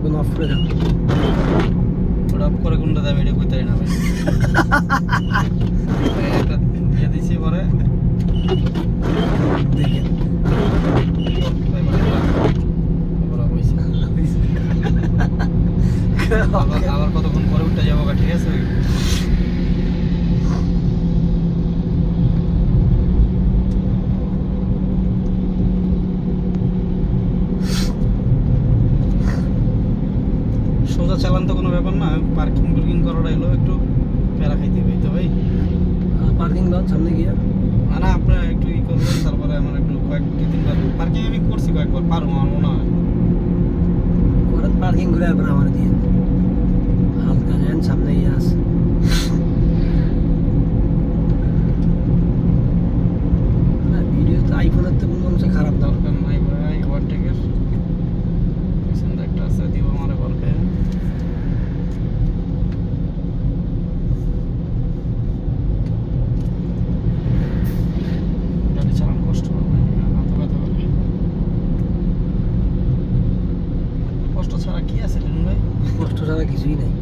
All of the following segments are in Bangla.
এখন অফ করে দাও। ওটা অফ করে কোনটা যাবে এটা কইতাই না ভাই। একটা দিয়ে দিছি পরে দেখেন আবার কতক্ষণ পরে উঠতে যাবো ঠিক আছে। সোজা চালান তো কোনো ব্যাপার না, পার্কিং করাটা এলো একটু প্যারা খাইতে হবে তো ভাই। পার্কিং লট সামনে গিয়ে না আপনার একটু ই করবেন, তারপরে আমার একটু দুই তিনবার পার্কিং আমি করছি কয়েকবার, পারবো আমার মনে হয়। করেন পার্কিং করে একবার আমার দিয়ে হালকা যান সামনে গিয়ে আস। ভিডিও তো আইফোনের তো কোনো অংশে খারাপ না। দরকার নাই ভাই ওভারটেকের, পিছনে একটা আছে দিব আমার ঘরকে। গাড়ি চালানো কষ্ট হবে, হাতে ব্যথা করবে। কষ্ট ছাড়া কি আছে লিন ভাই? কষ্ট ছাড়া কিছুই নাই।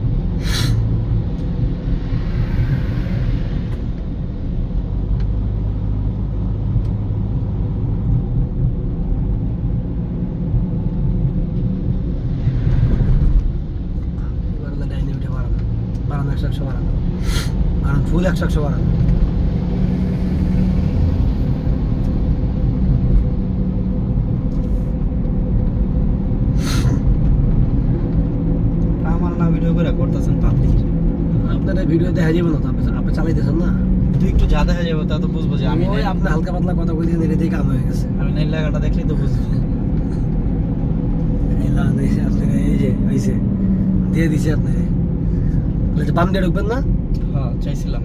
এবার ডাইনামিটা বাড়ানো, বাড়ানো 100 বাড়ানো, বাড়ানো ফুল 100 বাড়ানো। আমার না ভিডিও করে করতেছেন পাবলিক, আপনারা ভিডিও দেখা যাবে না তো, আপনি চালাইতেছেন না। তুই একটু যা দেখা যাবে তা তো বুঝবো যে আমি ওই আপনি হালকা পাতলা কথা বলছেন, এটা দিয়ে কাম হয়ে গেছে। আমি নীল লাগাটা দেখলেই তো বুঝবো। এই লাগানো এসে আপনাকে এই যে হয়েছে দিয়ে দিছে আপনাকে। বাম দিয়ে ঢুকবেন না? হ্যাঁ চাইছিলাম।